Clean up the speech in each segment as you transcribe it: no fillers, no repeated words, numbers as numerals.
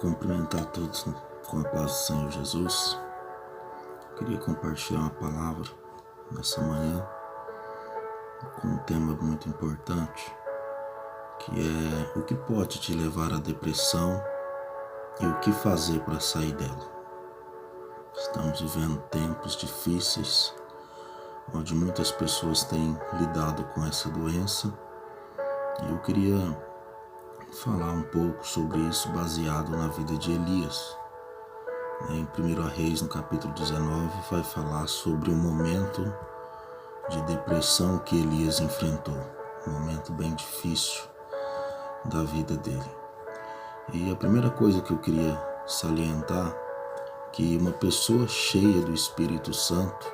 Cumprimentar todos com a paz do Senhor Jesus. Queria compartilhar uma palavra nessa manhã com um tema muito importante, que é o que pode te levar à depressão e o que fazer para sair dela. Estamos vivendo tempos difíceis, onde muitas pessoas têm lidado com essa doença, e eu queria falar um pouco sobre isso baseado na vida de Elias. Em 1 Reis, no capítulo 19, vai falar sobre o momento de depressão que Elias enfrentou, um momento bem difícil da vida dele. E a primeira coisa que eu queria salientar, que uma pessoa cheia do Espírito Santo,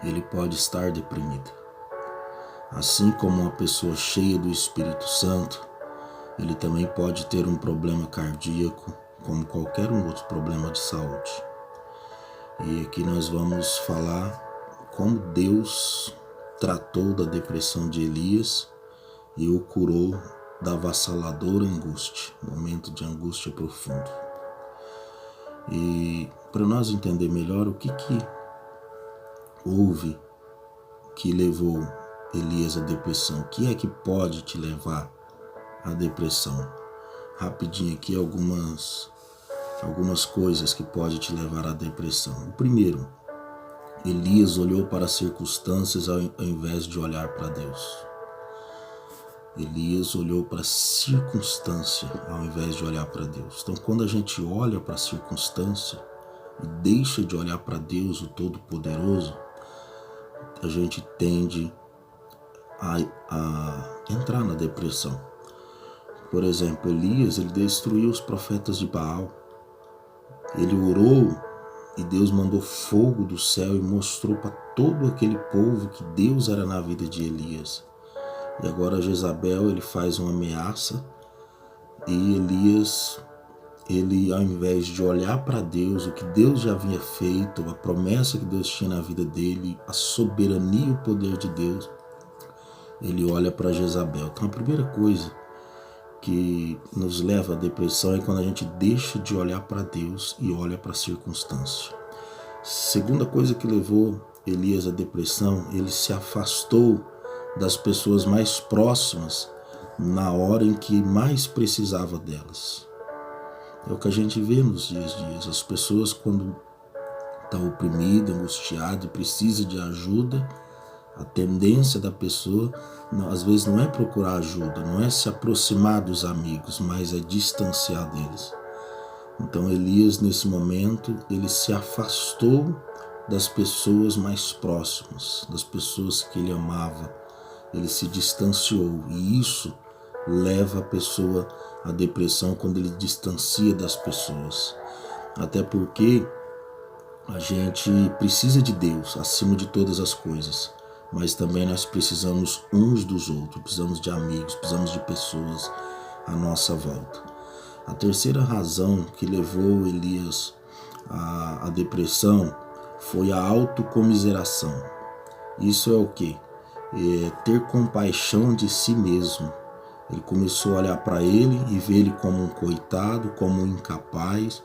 ele pode estar deprimido. Assim como uma pessoa cheia do Espírito Santo, ele também pode ter um problema cardíaco, como qualquer outro problema de saúde. E aqui nós vamos falar como Deus tratou da depressão de Elias e o curou da avassaladora angústia, momento de angústia profundo. E para nós entender melhor o que houve que levou Elias à depressão, o que é que pode te levar à depressão? Rapidinho aqui algumas coisas que podem te levar à depressão. O primeiro, Elias olhou para as circunstâncias ao invés de olhar para Deus. Elias olhou para a circunstância ao invés de olhar para Deus. Então, quando a gente olha para a circunstância e deixa de olhar para Deus, o Todo-Poderoso, a gente tende a entrar na depressão. Por exemplo, Elias, ele destruiu os profetas de Baal. Ele orou e Deus mandou fogo do céu e mostrou para todo aquele povo que Deus era na vida de Elias. E agora Jezabel, ele faz uma ameaça e Elias, ele ao invés de olhar para Deus, o que Deus já havia feito, a promessa que Deus tinha na vida dele, a soberania e o poder de Deus, ele olha para Jezabel. Então a primeira coisa que nos leva à depressão é quando a gente deixa de olhar para Deus e olha para a circunstância. Segunda coisa que levou Elias à depressão, ele se afastou das pessoas mais próximas na hora em que mais precisava delas. É o que a gente vê nos dias a dia. As pessoas, quando estão oprimidas, angustiadas e precisam de ajuda, a tendência da pessoa, às vezes, não é procurar ajuda, não é se aproximar dos amigos, mas é distanciar deles. Então Elias, nesse momento, ele se afastou das pessoas mais próximas, das pessoas que ele amava. Ele se distanciou, e isso leva a pessoa à depressão quando ele distancia das pessoas. Até porque a gente precisa de Deus acima de todas as coisas. Mas também nós precisamos uns dos outros, precisamos de amigos, precisamos de pessoas à nossa volta. A terceira razão que levou Elias à depressão foi a autocomiseração. Isso é o quê? É ter compaixão de si mesmo. Ele começou a olhar para ele e ver ele como um coitado, como um incapaz,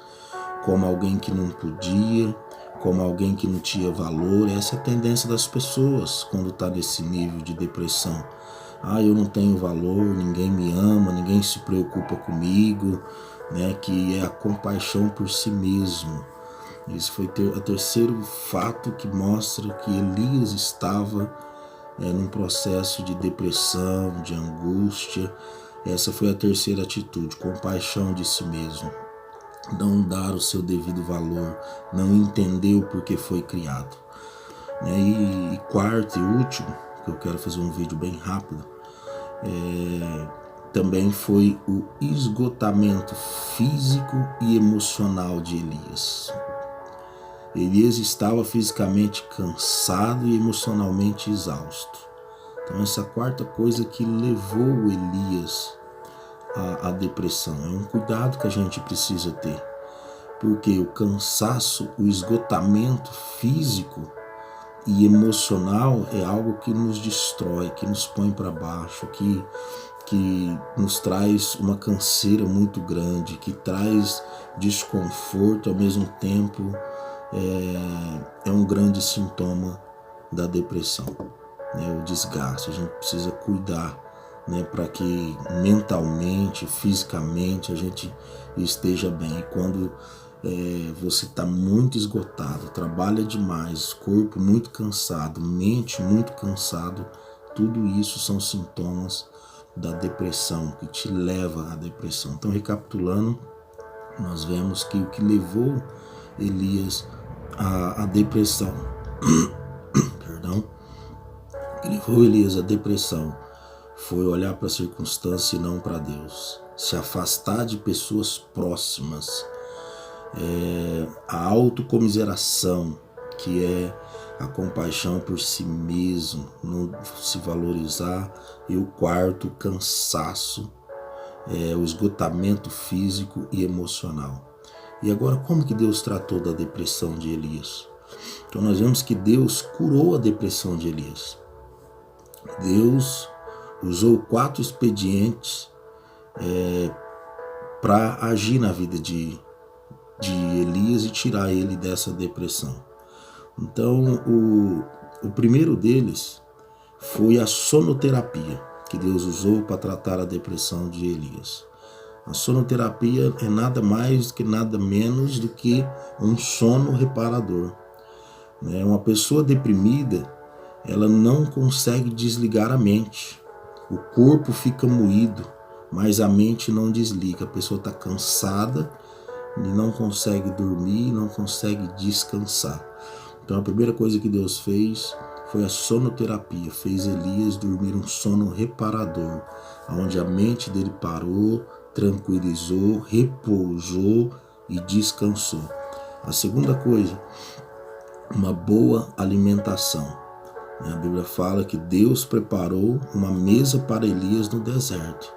como alguém que não podia, como alguém que não tinha valor. Essa é a tendência das pessoas quando está nesse nível de depressão. Eu não tenho valor, ninguém me ama, ninguém se preocupa comigo, né? Que é a compaixão por si mesmo. Isso foi o terceiro fato que mostra que Elias estava num processo de depressão, de angústia. Essa foi a terceira atitude, compaixão de si mesmo. Não dar o seu devido valor, não entender o porquê foi criado. E quarto e último, que eu quero fazer um vídeo bem rápido, também foi o esgotamento físico e emocional de Elias. Elias estava fisicamente cansado e emocionalmente exausto. Então essa quarta coisa que levou Elias à depressão. É um cuidado que a gente precisa ter, porque o cansaço, o esgotamento físico e emocional é algo que nos destrói, que nos põe para baixo, que que nos traz uma canseira muito grande, que traz desconforto, ao mesmo tempo é um grande sintoma da depressão, né? O desgaste. A gente precisa cuidar, né, para que mentalmente, fisicamente a gente esteja bem. E quando você está muito esgotado, trabalha demais, corpo muito cansado, mente muito cansado, tudo isso são sintomas da depressão, que te leva à depressão. Então, recapitulando, nós vemos que o que levou Elias à depressão, perdão, o que levou Elias à depressão foi olhar para a circunstância e não para Deus, se afastar de pessoas próximas, a autocomiseração, que é a compaixão por si mesmo, não se valorizar, e o quarto, o cansaço, o esgotamento físico e emocional. E agora, como que Deus tratou da depressão de Elias? Então nós vemos que Deus curou a depressão de Elias. Deus usou 4 expedientes para agir na vida de Elias e tirar ele dessa depressão. Então, o primeiro deles foi a sonoterapia, que Deus usou para tratar a depressão de Elias. A sonoterapia é nada mais que nada menos do que um sono reparador. Uma pessoa deprimida, ela não consegue desligar a mente. O corpo fica moído, mas a mente não desliga. A pessoa está cansada e não consegue dormir, não consegue descansar. Então a primeira coisa que Deus fez foi a sonoterapia, fez Elias dormir um sono reparador, onde a mente dele parou, tranquilizou, repousou e descansou. A segunda coisa, uma boa alimentação. A Bíblia fala que Deus preparou uma mesa para Elias no deserto.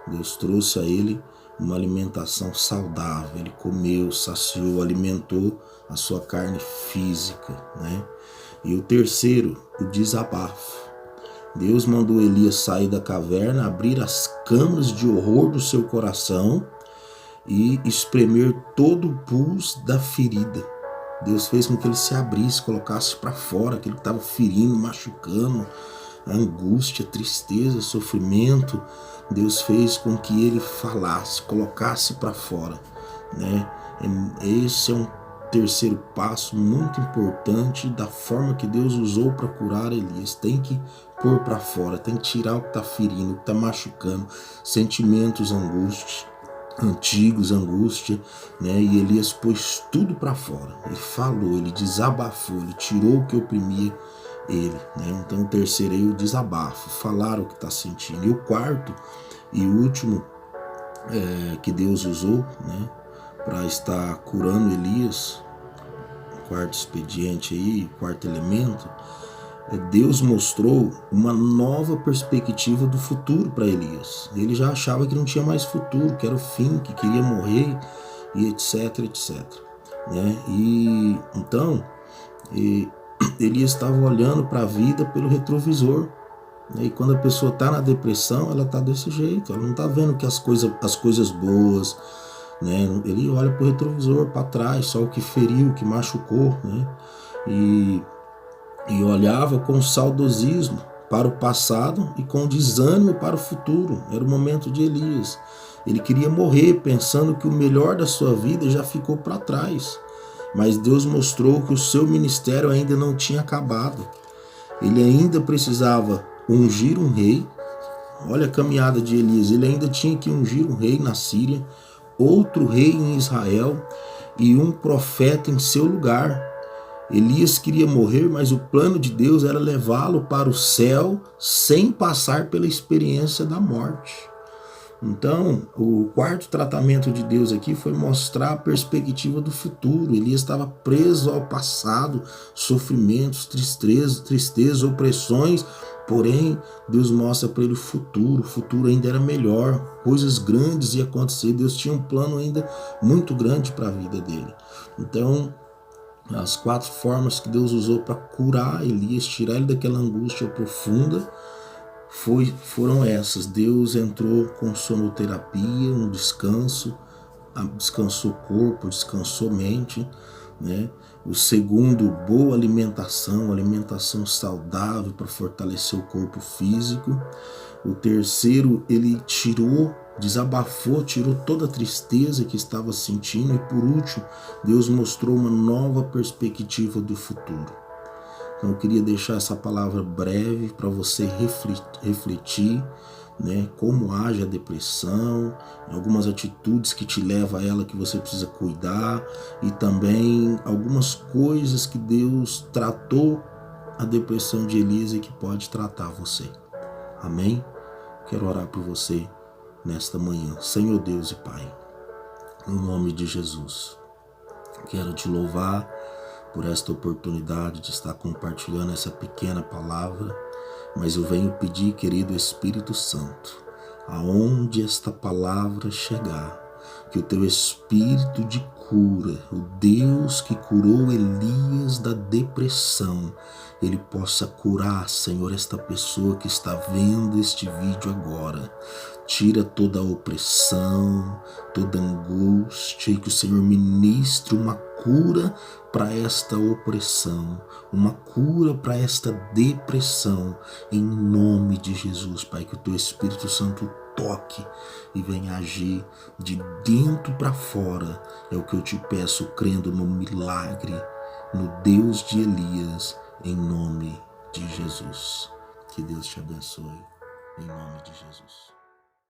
Deus trouxe a ele uma alimentação saudável, ele comeu, saciou, alimentou a sua carne física, né? E o terceiro, o desabafo. Deus mandou Elias sair da caverna, abrir as câmaras de horror do seu coração e espremer todo o pus da ferida. Deus fez com que ele se abrisse, colocasse para fora aquilo que estava ferindo, machucando, a angústia, a tristeza, o sofrimento. Deus fez com que ele falasse, colocasse para fora, né? Esse é um terceiro passo muito importante da forma que Deus usou para curar Elias. Tem que pôr para fora, tem que tirar o que está ferindo, o que está machucando, sentimentos, angústia, né? E Elias pôs tudo para fora. Ele falou, ele desabafou, ele tirou o que oprimia ele, né? Então o terceiro aí, o desabafo, falar o que está sentindo. E o quarto e último que Deus usou, né, para estar curando Elias, o quarto expediente aí, o quarto elemento, Deus mostrou uma nova perspectiva do futuro para Elias. Ele já achava que não tinha mais futuro, que era o fim, que queria morrer, e etc, né? E então Elias estava olhando para a vida pelo retrovisor. E quando a pessoa está na depressão, ela está desse jeito, ela não está vendo que as coisas boas, né? Ele olha para o retrovisor, para trás, só o que feriu, o que machucou, né? E olhava com saudosismo para o passado e com desânimo para o futuro. Era o momento de Elias. Ele queria morrer pensando que o melhor da sua vida já ficou para trás. Mas Deus mostrou que o seu ministério ainda não tinha acabado. Ele ainda precisava ungir um rei. Olha a caminhada de Elias. Ele ainda tinha que ungir um rei na Síria, outro rei em Israel e um profeta em seu lugar. Elias queria morrer, mas o plano de Deus era levá-lo para o céu sem passar pela experiência da morte. Então, o quarto tratamento de Deus aqui foi mostrar a perspectiva do futuro. Elias estava preso ao passado, sofrimentos, tristezas, opressões, porém, Deus mostra para ele o futuro ainda era melhor, coisas grandes iam acontecer, Deus tinha um plano ainda muito grande para a vida dele. Então, as 4 formas que Deus usou para curar Elias, tirar ele daquela angústia profunda, foram essas. Deus entrou com sonoterapia, um descanso, descansou corpo, descansou mente, né? O segundo, boa alimentação, alimentação saudável para fortalecer o corpo físico. O terceiro, ele desabafou, tirou toda a tristeza que estava sentindo. E por último, Deus mostrou uma nova perspectiva do futuro. Então eu queria deixar essa palavra breve para você refletir, né, como age a depressão, algumas atitudes que te levam a ela que você precisa cuidar, e também algumas coisas que Deus tratou a depressão de Elias e que pode tratar você. Amém? Quero orar por você nesta manhã. Senhor Deus e Pai, no nome de Jesus, quero te louvar por esta oportunidade de estar compartilhando essa pequena palavra, mas eu venho pedir, querido Espírito Santo, aonde esta palavra chegar, que o teu espírito de cura, o Deus que curou Elias da depressão, ele possa curar, Senhor, esta pessoa que está vendo este vídeo agora. Tira toda a opressão, toda a angústia, e que o Senhor ministre uma cura para esta opressão, uma cura para esta depressão, em nome de Jesus, Pai. Que o teu Espírito Santo toque e venha agir de dentro para fora. É o que eu te peço, crendo no milagre, no Deus de Elias, em nome de Jesus. Que Deus te abençoe, em nome de Jesus.